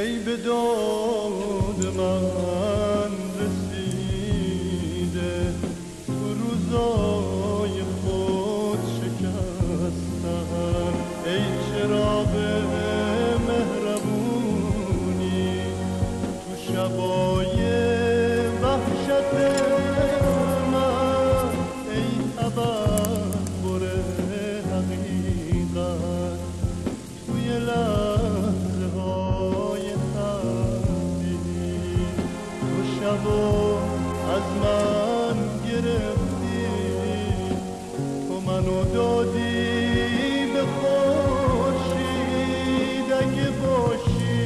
ای به داد من رسیده، تو روزای خود شکستن. ای چراغ مهربونی تو شبای وحشت من، ای تبخور حقیقت توی لحظه های خندی. تو شبو از من گرفتی، تو منو دادی به خورشید. اگه باشی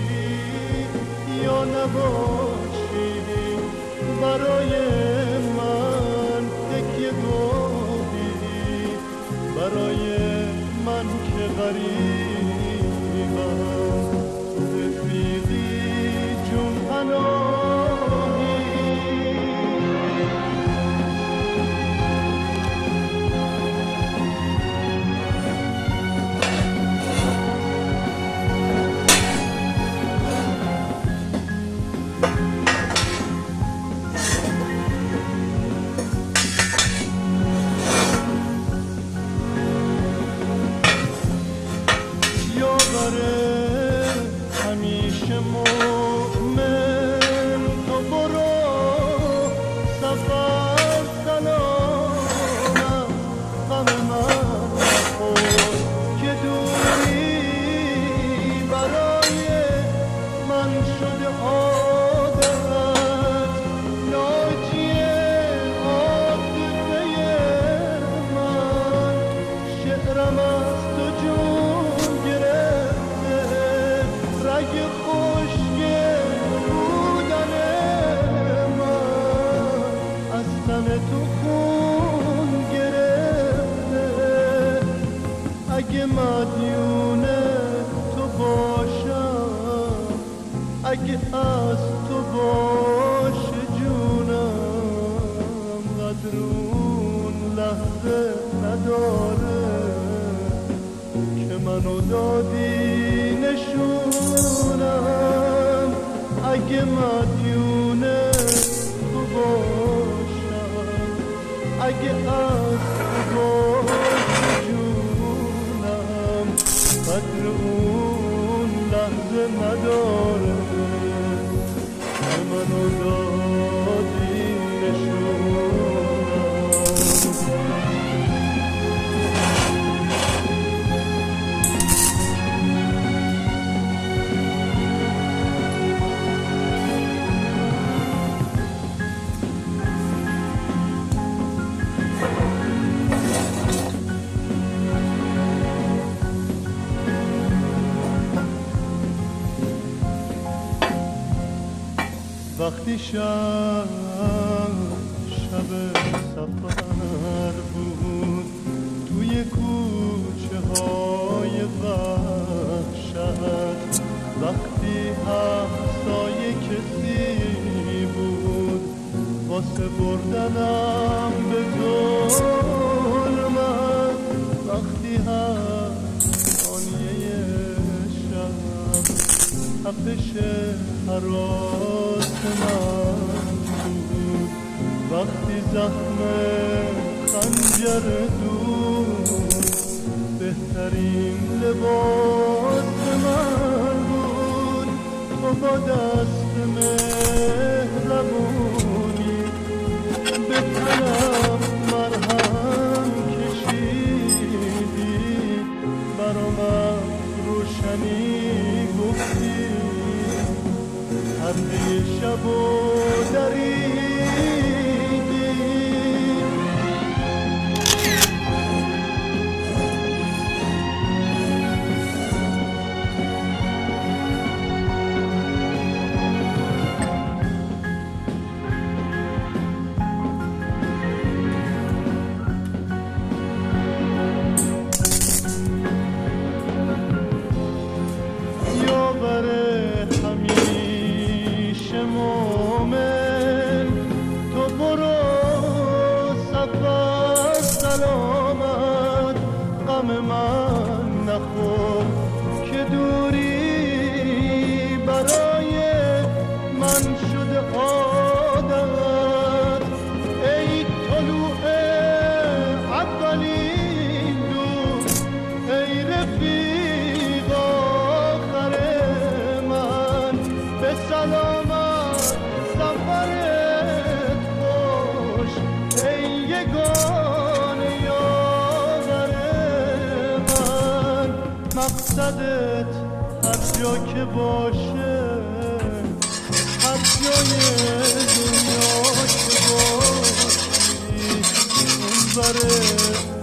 یا نباشی برای من تکیه گاهی، برای من که غریبم رفیقی جون پناهی. همیشه مومن تو برو سفر سلامت، غم من نخور که دوری برای من شده عادت. ناجی عاطفه من شعرم از تو جون گرفته، رگ خشک بودن من از تن تو خون گرفته. اگه مدیون تو باشم، اگه از تو باشه جونم، قدر اون لحظه نداره که منو دادی نشونم. اگه مدیون تو باشم، اگه از تو باشه جونم، قدر اون لحظه نداره که منو دادی نشونم. وقتی شب سفر بود توی کوچه های وحشت، وقتی همسایه کسی بود واسه بردنم به ظلمت، وقتی هر ثانیه شب تپش حراس من بود، وقتی زخم خنجر دود بهترین لباس من بود. تو با دست مهربونی به تنم مرهم کشیدی، برا من روشنی گفتی، همه شب و دریدی. ای یگانه یاور من، مقصدت هر جا که باشه، هر جای دنیا که باشی، اون بره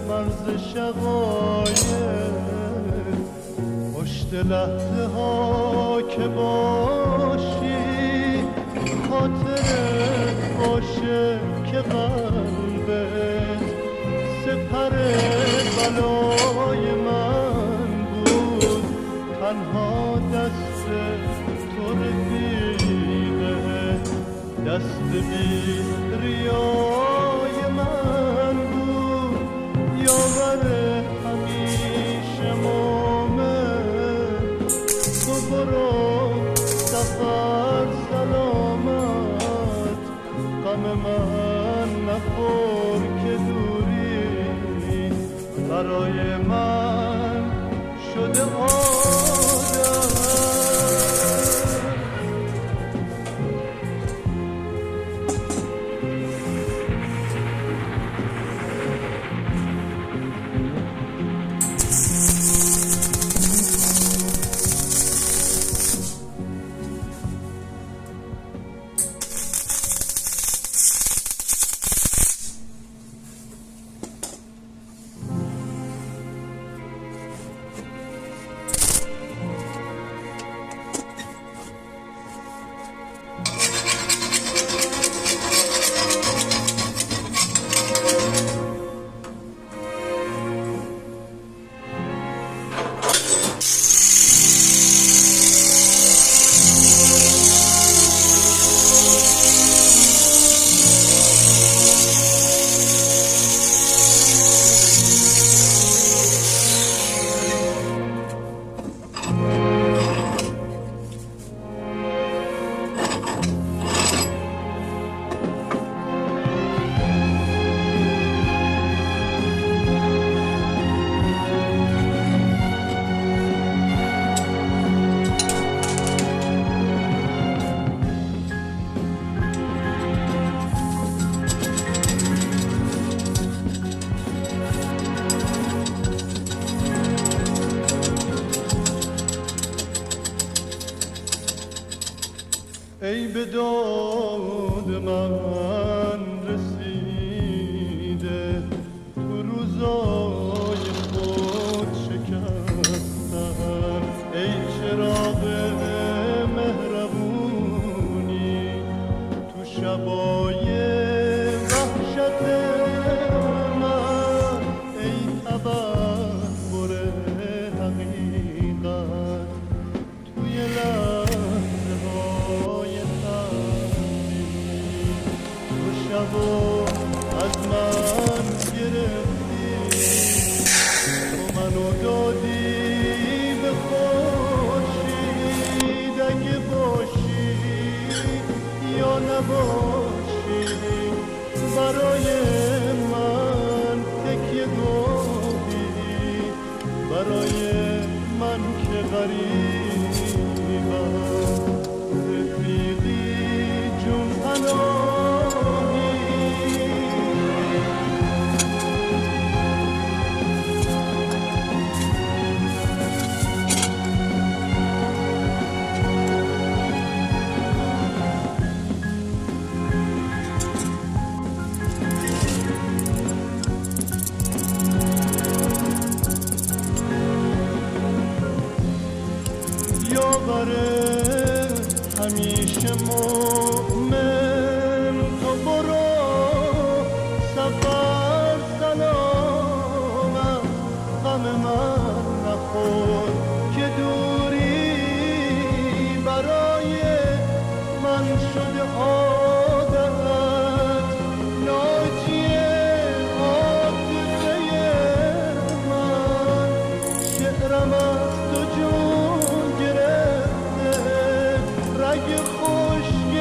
مرز شقایق، پشت لحظه ها که باشی، خاطرت باشه که قلبت سپر بلای من بود، تنها دست تو رفیقه، دست بی ریای من بود، یاور همیشه مومن، تو برو سفر سلامت، غم من نخور که دوری برای من شده عادت. ای به داد من رسیده تو روزای خود شکستن، ای چراغ مهربونی تو شبای وحشت من، ای تبخر حقیقت توی لحظه های شب از من گرفتی، تو منو دادی به خورشید، اگه باشی یا نباشی برای من تکیه گاهی، برای من که غریبم رفیقی جون پناهی. یاوره همیشه مومن، تو برو سفر سلامت، غم من نخور که دوری برای من شده عادت، ناجی عاطفه من، شعرم از تو جون گرفته، رگ خشک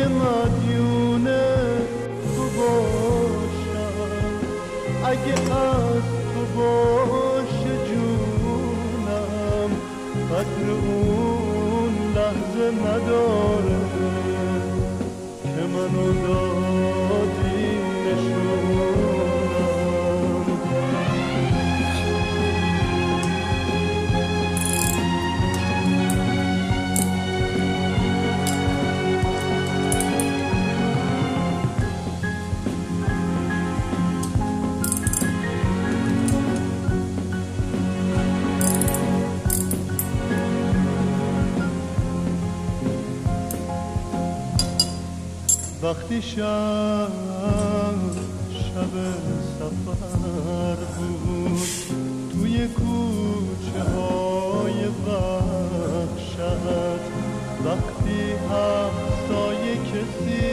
اگه مدیون تو باشم، اگه از تو باشه جونم، قدر اون لحظه نداره که منو دادی نشونم. وقتی شب سفر بود توی کوچه های وحشت، وقتی همسایه کسی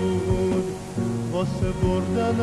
بود واسه بردن